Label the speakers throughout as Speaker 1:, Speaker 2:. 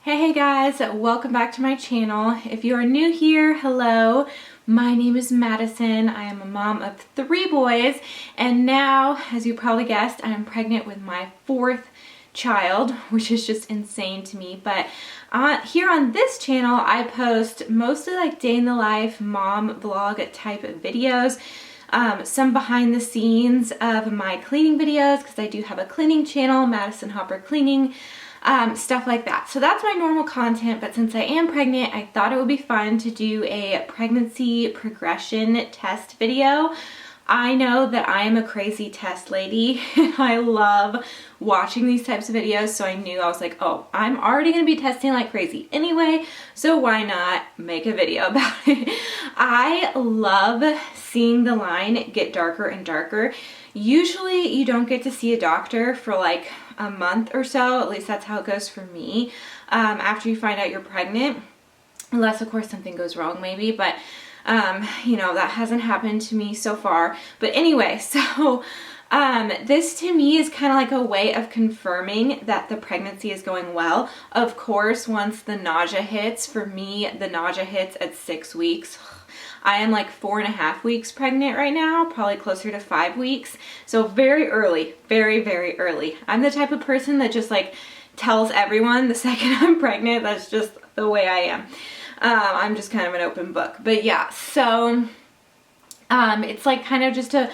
Speaker 1: Hey guys, welcome back to my channel. If you are new here, hello. My name is Madison. I am a mom of 3 boys, and now, as you probably guessed, I am pregnant with my 4th child, which is just insane to me. But here on this channel, I post mostly like day in the life mom vlog type of videos. Some behind the scenes of my cleaning videos, because I do have a cleaning channel, Madison Hopper Cleaning. Stuff like that. So that's my normal content, but since I am pregnant, I thought it would be fun to do a pregnancy progression test video. I know that I am a crazy test lady. I love watching these types of videos, so I was like, oh, I'm already going to be testing like crazy anyway, so why not make a video about it? I love seeing the line get darker and darker. Usually you don't get to see a doctor for like a month or so, at least that's how it goes for me, after you find out you're pregnant, unless of course something goes wrong maybe, but you know, that hasn't happened to me so far. But anyway, so this to me is kind of like a way of confirming that the pregnancy is going well. Of course, once the nausea hits, for me, the nausea hits at 6 weeks. I am like 4.5 weeks pregnant right now, probably closer to 5 weeks. So very early, very, very early. I'm the type of person that just like tells everyone the second I'm pregnant. That's just the way I am. I'm just kind of an open book. But yeah, so it's like kind of just a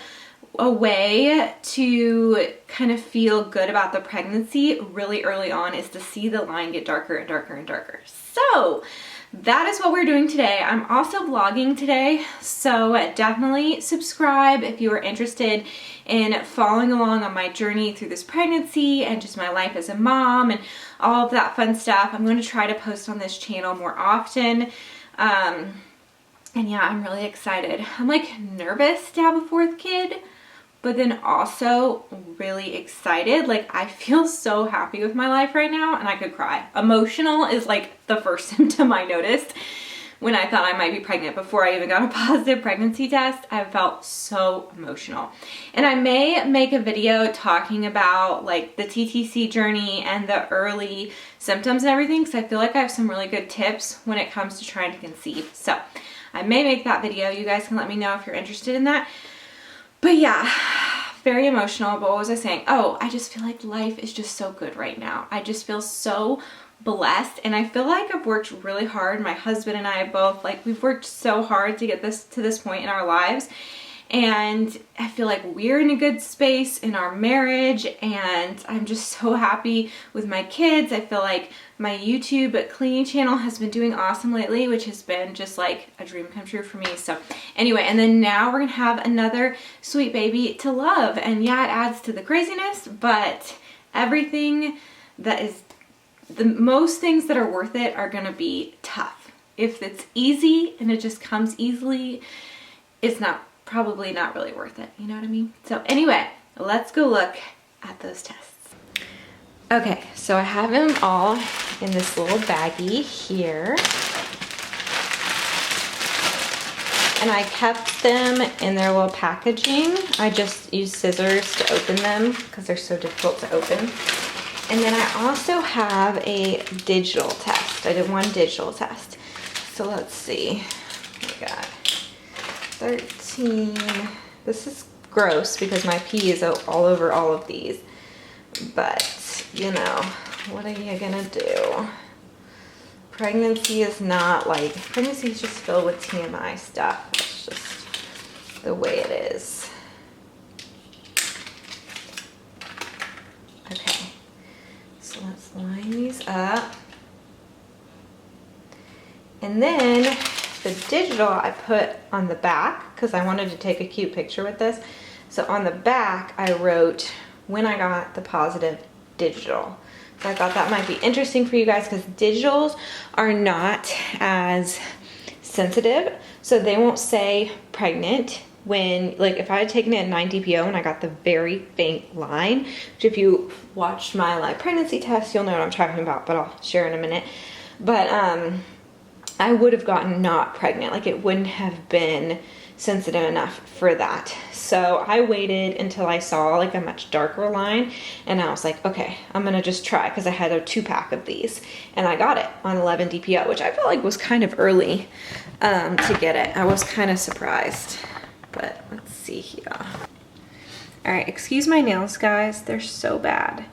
Speaker 1: way to kind of feel good about the pregnancy really early on, is to see the line get darker and darker and darker. So that is what we're doing today. I'm also vlogging today, so definitely subscribe if you are interested in following along on my journey through this pregnancy and just my life as a mom and all of that fun stuff. I'm going to try to post on this channel more often. And yeah, I'm really excited. I'm like nervous to have a 4th kid, but then also really excited. Like, I feel so happy with my life right now, and I could cry. Emotional is like the first symptom I noticed when I thought I might be pregnant. Before I even got a positive pregnancy test, I felt so emotional. And I may make a video talking about like the TTC journey and the early symptoms and everything, because I feel like I have some really good tips when it comes to trying to conceive. So I may make that video. You guys can let me know if you're interested in that. But yeah, very emotional. But what was I saying? Oh, I just feel like life is just so good right now. I just feel so blessed, and I feel like I've worked really hard. My husband and I both, like, we've worked so hard to get this to this point in our lives, and I feel like we're in a good space in our marriage, and I'm just so happy with my kids. I feel like my YouTube cleaning channel has been doing awesome lately, which has been just like a dream come true for me. So anyway, and then now we're gonna have another sweet baby to love, and yeah, it adds to the craziness, but everything that is, the most things that are worth it are gonna be tough. If it's easy and it just comes easily, it's probably not really worth it. You know what I mean? So anyway, let's go look at those tests. Okay, so I have them all in this little baggie here. And I kept them in their little packaging. I just used scissors to open them because they're so difficult to open. And then I also have a digital test. I did one digital test. So let's see. We got 13. This is gross because my pee is all over all of these. But, you know, what are you gonna do? Pregnancy is not like, pregnancy is just filled with TMI stuff. It's just the way it is. Okay, so let's line these up. And then the digital I put on the back because I wanted to take a cute picture with this. So on the back I wrote when I got the positive digital. So I thought that might be interesting for you guys because digitals are not as sensitive. So they won't say pregnant when, like, if I had taken it at 9 DPO and I got the very faint line, which if you watched my live pregnancy test, you'll know what I'm talking about, but I'll share in a minute. But I would have gotten not pregnant. Like, it wouldn't have been sensitive enough for that. So I waited until I saw like a much darker line, and I was like, okay, I'm gonna just try, because I had a 2-pack of these, and I got it on 11 DPO, which I felt like was kind of early to get it. I was kind of surprised, but let's see here. All right, excuse my nails, guys. They're so bad.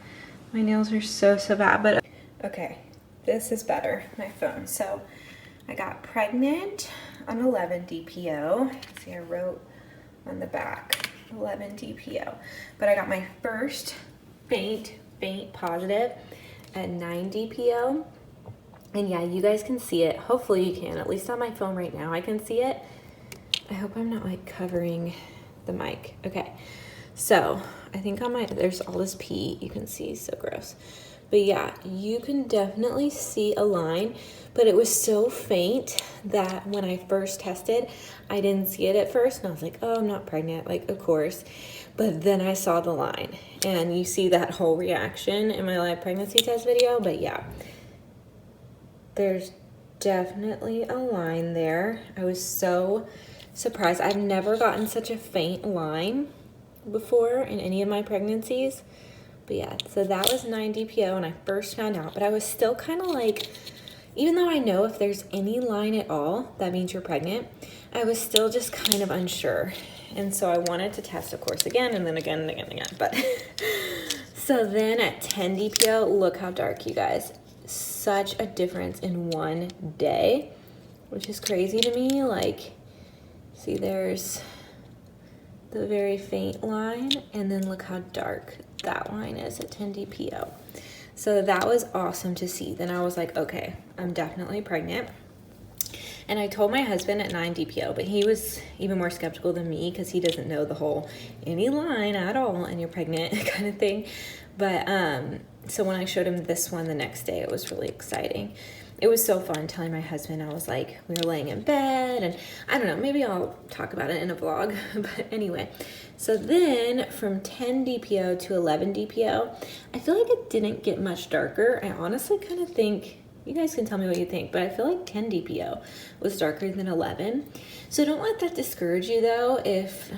Speaker 1: My nails are so bad, but okay, this is better, my phone. So I got pregnant on 11 DPO. See, I wrote on the back 11 DPO, but I got my first faint positive at 9 DPO. And yeah, you guys can see it. Hopefully you can, at least on my phone right now, I can see it. I hope I'm not like covering the mic. Okay, so I think on my, there's all this pee you can see, so gross. But yeah, you can definitely see a line, but it was so faint that when I first tested, I didn't see it at first, and I was like, oh, I'm not pregnant, like, of course. But then I saw the line, and you see that whole reaction in my live pregnancy test video. But yeah, there's definitely a line there. I was so surprised. I've never gotten such a faint line before in any of my pregnancies. But yeah, so that was 9 DPO when I first found out, but I was still kind of like, even though I know if there's any line at all, that means you're pregnant, I was still just kind of unsure. And so I wanted to test, of course, again, and then again, and again, and again. But so then at 10 DPO, look how dark, you guys. Such a difference in one day, which is crazy to me. Like, see, there's the very faint line, and then look how dark that line is at 10 DPO. So that was awesome to see. Then I was like, okay, I'm definitely pregnant. And I told my husband at 9 DPO, but he was even more skeptical than me, because he doesn't know the whole any line at all and you're pregnant kind of thing. But so when I showed him this one the next day, it was really exciting. It was so fun telling my husband. I was like, we were laying in bed, and I don't know, maybe I'll talk about it in a vlog. But anyway, so then from 10 DPO to 11 DPO, I feel like it didn't get much darker. I honestly kind of think, you guys can tell me what you think, but I feel like 10 DPO was darker than 11. So don't let that discourage you though if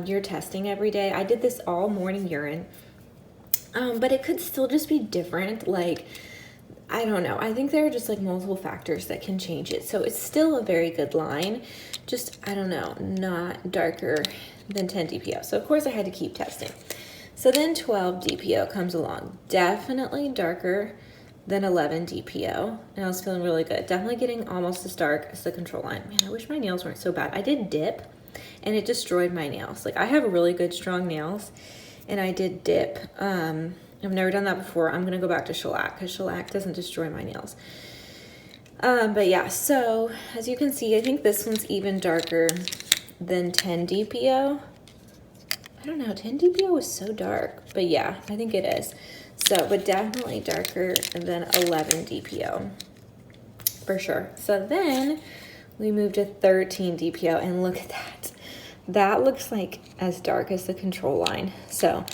Speaker 1: you're testing every day. I did this all morning urine, but it could still just be different. Like, I don't know. I think there are just like multiple factors that can change it. So it's still a very good line. Just, I don't know, not darker than 10 DPO. So of course I had to keep testing. So then 12 DPO comes along. Definitely darker than 11 DPO. And I was feeling really good. Definitely getting almost as dark as the control line. Man, I wish my nails weren't so bad. I did dip, and it destroyed my nails. Like, I have really good, strong nails, and I did dip. I've never done that before. I'm gonna go back to shellac, because shellac doesn't destroy my nails. But yeah, so as you can see, I think this one's even darker than 10 DPO. I don't know, 10 DPO was so dark, but yeah, I think it is. So, but definitely darker than 11 DPO, for sure. So then we moved to 13 DPO, and look at that. That looks like as dark as the control line. So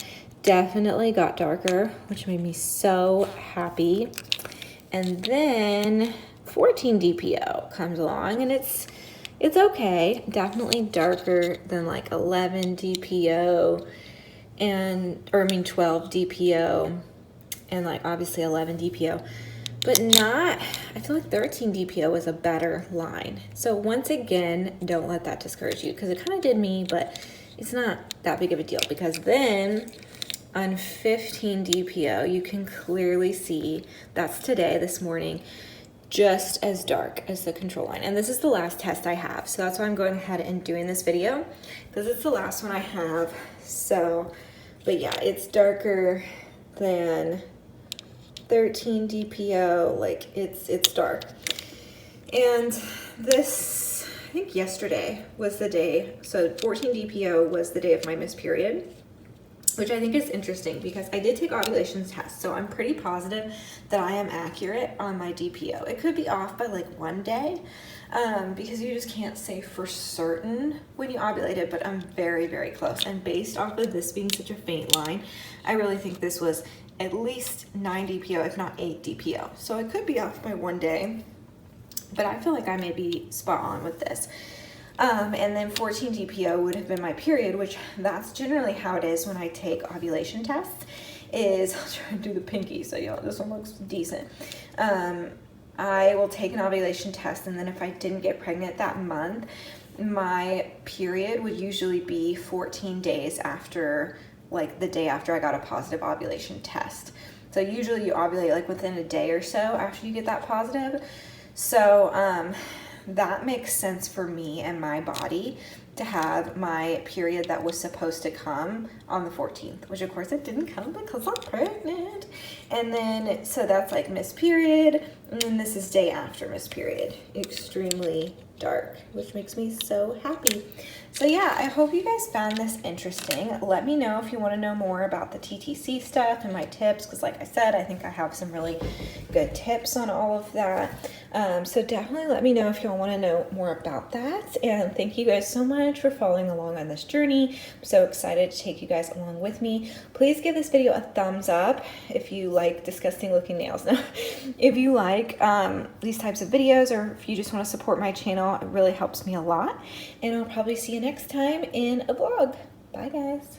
Speaker 1: definitely got darker, which made me so happy. And then 14 DPO comes along, and it's okay. Definitely darker than like 11 DPO and, or I mean 12 DPO and like obviously 11 DPO, but not, I feel like 13 DPO was a better line. So once again, don't let that discourage you, because it kind of did me, but it's not that big of a deal, because then on 15 DPO, you can clearly see, that's today, this morning, just as dark as the control line. And this is the last test I have, so that's why I'm going ahead and doing this video, because it's the last one I have. So, but yeah, it's darker than 13 DPO, like it's dark. And this, I think yesterday was the day, so 14 DPO was the day of my missed period, which I think is interesting because I did take ovulation tests, so I'm pretty positive that I am accurate on my DPO. It could be off by like one day, because you just can't say for certain when you ovulated, but I'm very, very close. And based off of this being such a faint line, I really think this was at least 9 DPO, if not 8 DPO. So it could be off by one day, but I feel like I may be spot on with this.
Speaker 2: And then 14 DPO would have been my period, which that's generally how it is when I take ovulation tests. I'll try to do the pinky, so this one looks decent. I will take an ovulation test, and then if I didn't get pregnant that month, my period would usually be 14 days after, like the day after I got a positive ovulation test. So usually you ovulate like within a day or so after you get that positive. So that makes sense for me and my body to have my period that was supposed to come on the 14th, which of course it didn't come because I'm pregnant. And then, so that's like missed period, and then this is day after missed period. Extremely dark, which makes me so happy. So yeah, I hope you guys found this interesting. Let me know if you want to know more about the TTC stuff and my tips, because like I said, I think I have some really good tips on all of that. So definitely let me know if y'all want to know more about that. And thank you guys so much for following along on this journey. I'm so excited to take you guys along with me. Please give this video a thumbs up if you like disgusting looking nails. If you like these types of videos, or if you just want to support my channel, it really helps me a lot. And I'll probably see you next time in a vlog. Bye guys.